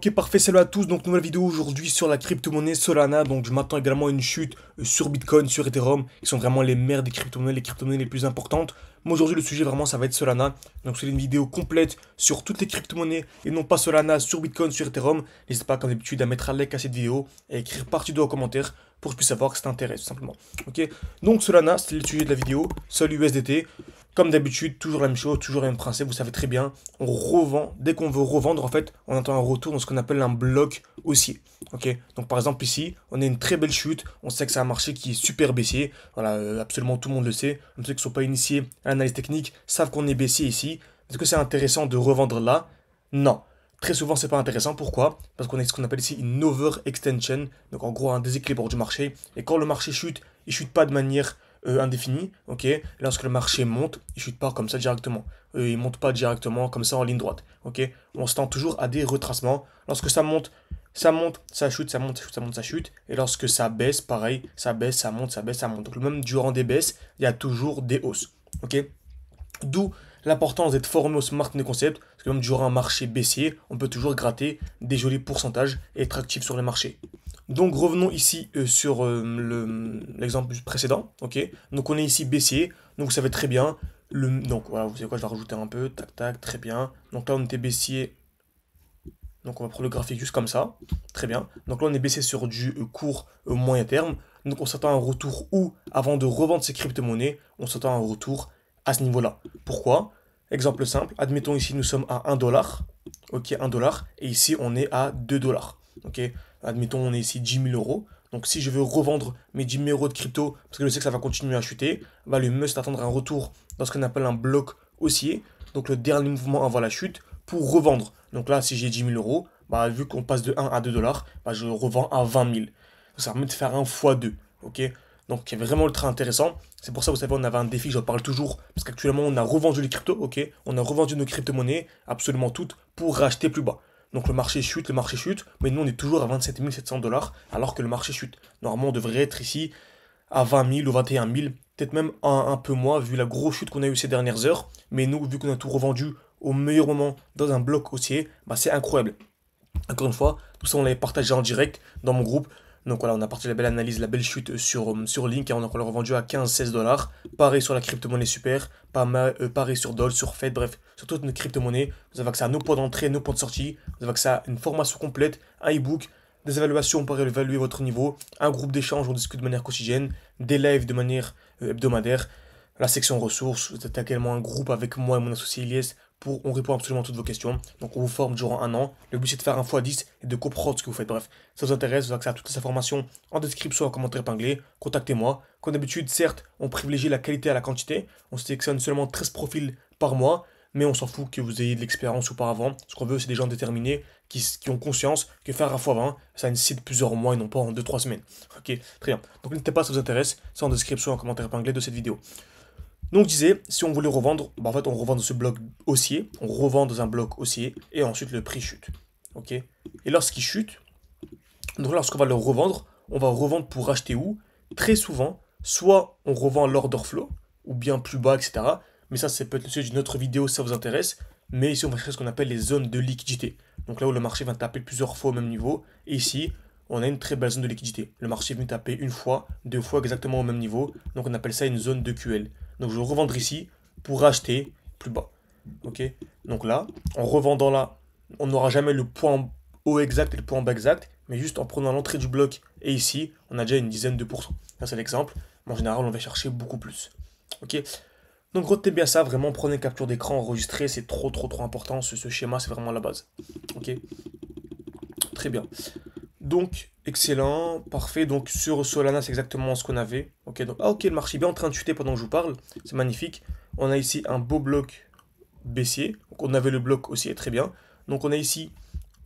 Ok, parfait, salut à tous. Donc nouvelle vidéo aujourd'hui sur la crypto-monnaie Solana. Donc je m'attends également à une chute sur Bitcoin, sur Ethereum, qui sont vraiment les mères des crypto-monnaies, les crypto-monnaies les plus importantes. Moi aujourd'hui le sujet vraiment ça va être Solana. Donc c'est une vidéo complète sur toutes les crypto-monnaies et non pas Solana, sur Bitcoin, sur Ethereum. N'hésite pas comme d'habitude à mettre un like à cette vidéo et à écrire partie 2 en commentaire pour que je puisse savoir que ça t'intéresse tout simplement. Ok, donc Solana c'est le sujet de la vidéo, Sol USDT. Comme d'habitude, toujours la même chose, toujours le même principe, vous savez très bien, on revend, dès qu'on veut revendre, en fait, on attend un retour dans ce qu'on appelle un bloc haussier. Ok, donc par exemple ici, on a une très belle chute, on sait que c'est un marché qui est super baissier, voilà, absolument tout le monde le sait, même ceux qui ne sont pas initiés à l'analyse technique savent qu'on est baissier ici. Est-ce que c'est intéressant de revendre là? Non. Très souvent, c'est pas intéressant. Pourquoi? Parce qu'on a ce qu'on appelle ici une overextension, donc en gros un déséquilibre du marché. Et quand le marché chute, il chute pas de manière indéfinie, ok? Lorsque le marché monte, il chute pas comme ça directement. Il monte pas directement comme ça en ligne droite, ok? On se tend toujours à des retracements. Lorsque ça monte, ça chute, ça monte, ça chute, ça monte, ça chute. Et lorsque ça baisse, pareil, ça baisse, ça monte, ça baisse, ça monte. Donc même durant des baisses, il y a toujours des hausses, ok? D'où l'importance d'être formé au smart money concept, parce que même durant un marché baissier, on peut toujours gratter des jolis pourcentages et être actif sur les marchés. Donc revenons ici sur l'exemple précédent, ok. Donc on est ici baissier, donc vous savez très bien, donc voilà, vous savez quoi, je vais rajouter un peu, tac tac, très bien. Donc là on était baissier, donc on va prendre le graphique juste comme ça, très bien. Donc là on est baissé sur du court moyen terme, donc on s'attend à un retour où, avant de revendre ces crypto-monnaies, on s'attend à un retour à ce niveau-là. Pourquoi? Exemple simple, admettons ici nous sommes à 1 $, ok, 1 $, et ici on est à 2 $, ok. Admettons on est ici 10 000 euros, donc si je veux revendre mes 10 000 euros de crypto, parce que je sais que ça va continuer à chuter, bah le mieux c'est d'attendre un retour dans ce qu'on appelle un bloc haussier, donc le dernier mouvement avant la chute, pour revendre. Donc là si j'ai 10 000 euros, bah vu qu'on passe de 1 à 2 $, bah je revends à 20 000. Ça permet de faire un x2, ok. Donc c'est vraiment ultra intéressant. C'est pour ça, vous savez, on avait un défi, j'en parle toujours, parce qu'actuellement, on a revendu les cryptos, ok? On a revendu nos crypto-monnaies, absolument toutes, pour racheter plus bas. Donc le marché chute, mais nous, on est toujours à 27 700 $, alors que le marché chute. Normalement, on devrait être ici à 20 000 ou 21 000, peut-être même un peu moins, vu la grosse chute qu'on a eu ces dernières heures. Mais nous, vu qu'on a tout revendu au meilleur moment dans un bloc haussier, bah, c'est incroyable. Encore une fois, tout ça on l'avait partagé en direct dans mon groupe. Donc voilà, on a partagé la belle analyse, la belle chute sur Link, et on a revendu à 15-16 $. Pareil sur la crypto-monnaie super, pareil sur Doll, sur Fed, bref, sur toutes nos crypto-monnaies. Vous avez accès à nos points d'entrée, nos points de sortie. Vous avez accès à une formation complète, un e-book, des évaluations pour évaluer votre niveau, un groupe d'échange où on discute de manière quotidienne, des lives de manière hebdomadaire, la section ressources, vous êtes également un groupe avec moi et mon associé Ilyes pour on répond absolument à toutes vos questions. Donc on vous forme durant un an. Le but c'est de faire un x10 et de comprendre ce que vous faites. Bref, ça vous intéresse, vous avez accès à toutes les informations en description, en commentaire épinglé. Contactez-moi. Comme d'habitude, certes, on privilégie la qualité à la quantité. On sélectionne seulement 13 profils par mois, mais on s'en fout que vous ayez de l'expérience auparavant. Ce qu'on veut, c'est des gens déterminés qui ont conscience que faire un x20, ça nécessite plusieurs mois et non pas en 2-3 semaines. Ok, très bien. Donc n'hésitez pas si ça vous intéresse, c'est en description, en commentaire épinglé de cette vidéo. Donc je disais, si on voulait revendre, bah en fait on revend dans ce bloc haussier, on revend dans un bloc haussier, et ensuite le prix chute. Ok. Et lorsqu'il chute, donc lorsqu'on va le revendre, on va revendre pour acheter où? Très souvent, soit on revend l'order flow, ou bien plus bas, etc. Mais ça peut être le sujet d'une autre vidéo si ça vous intéresse. Mais ici on va chercher ce qu'on appelle les zones de liquidité. Donc là où le marché va taper plusieurs fois au même niveau, et ici on a une très belle zone de liquidité. Le marché est venu taper une fois, deux fois exactement au même niveau, donc on appelle ça une zone de QL. Donc je vais revendre ici pour acheter plus bas. Ok. Donc là, en revendant là, on n'aura jamais le point haut exact et le point bas exact, mais juste en prenant l'entrée du bloc et ici, on a déjà une dizaine de pourcents. Ça c'est l'exemple. Mais en général, on va chercher beaucoup plus. Ok. Donc retenez bien ça, vraiment prenez une capture d'écran, enregistrez, c'est trop important. Ce schéma, c'est vraiment la base. Ok. Très bien. Donc, excellent, parfait. Donc, sur Solana, c'est exactement ce qu'on avait. Ok, donc, ah, ok, le marché est bien en train de chuter pendant que je vous parle. C'est magnifique. On a ici un beau bloc baissier. Donc, on avait le bloc haussier, très bien. Donc, on a ici,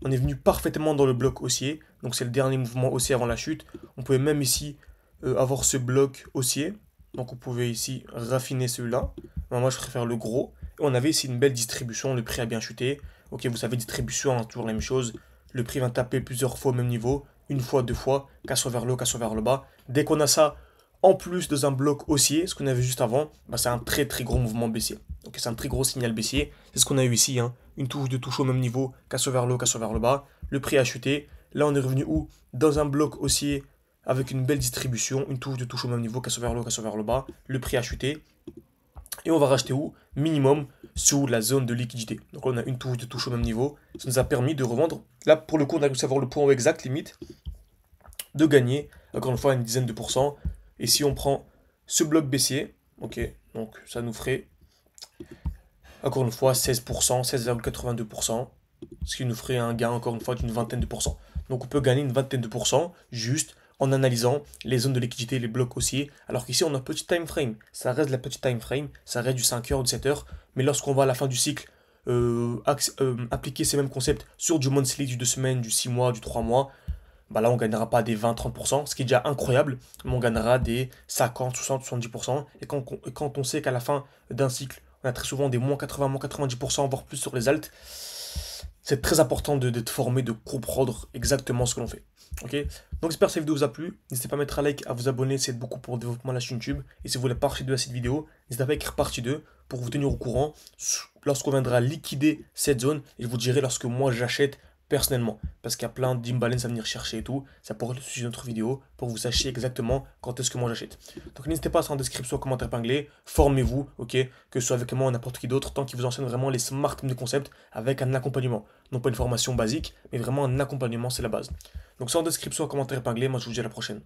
on est venu parfaitement dans le bloc haussier. Donc, c'est le dernier mouvement haussier avant la chute. On pouvait même ici avoir ce bloc haussier. Donc, on pouvait ici raffiner celui-là. Moi, je préfère le gros. Et on avait ici une belle distribution. Le prix a bien chuté. Ok, vous savez, distribution, hein, toujours la même chose. Le prix va taper plusieurs fois au même niveau, une fois, deux fois, qu'à soit vers le haut, qu'à soit vers le bas. Dès qu'on a ça, en plus dans un bloc haussier, ce qu'on avait juste avant, bah c'est un très gros mouvement baissier. Donc c'est un très gros signal baissier. C'est ce qu'on a eu ici, hein. Une touche de touche au même niveau, qu'à soit vers le haut, qu'à soit vers le bas. le prix a chuté. Là, on est revenu où? Dans un bloc haussier avec une belle distribution, une touche de touche au même niveau, casse vers le haut, casse vers le bas. Le prix a chuté. Et on va racheter où? Minimum sous la zone de liquidité. Donc là, on a une touche de touche au même niveau. Ça nous a permis de revendre. Là, pour le coup, on a réussi à avoir le point exact, limite, de gagner, encore une fois, une dizaine de pourcents. Et si on prend ce bloc baissier, ok, donc ça nous ferait, encore une fois, 16%, 16,82%, ce qui nous ferait un gain, encore une fois, d'une vingtaine de pourcents. Donc on peut gagner une vingtaine de pourcents juste en analysant les zones de liquidité, les blocs haussiers. Alors qu'ici, on a un petit time frame. Ça reste la petite time frame, ça reste du 5 heures, du 7 heures. Mais lorsqu'on va à la fin du cycle appliquer ces mêmes concepts sur du monthly, du 2 semaines, du 6 mois, du 3 mois, bah là on gagnera pas des 20-30%, ce qui est déjà incroyable, mais on gagnera des 50, 60, 70%. Et quand on sait qu'à la fin d'un cycle, on a très souvent des moins 80, moins 90%, voire plus sur les alts, c'est très important d'être formé, de comprendre exactement ce que l'on fait. Ok. Donc j'espère que cette vidéo vous a plu. N'hésitez pas à mettre un like, à vous abonner, c'est beaucoup pour le développement de la chaîne YouTube. Et si vous voulez partie 2 à cette vidéo, n'hésitez pas à écrire partie 2 pour vous tenir au courant lorsqu'on viendra liquider cette zone. Et je vous dirai lorsque moi j'achète personnellement. Parce qu'il y a plein d'imbalance à venir chercher et tout. Ça pourrait être le sujet de notre vidéo pour que vous sachiez exactement quand est-ce que moi j'achète. Donc n'hésitez pas à en description, commentaire épinglé. Formez-vous, ok, que ce soit avec moi ou n'importe qui d'autre, tant qu'il vous enseigne vraiment les smart de concepts avec un accompagnement. Non pas une formation basique, mais vraiment un accompagnement, c'est la base. Donc c'est en description, commentaire épinglé. Moi je vous dis à la prochaine.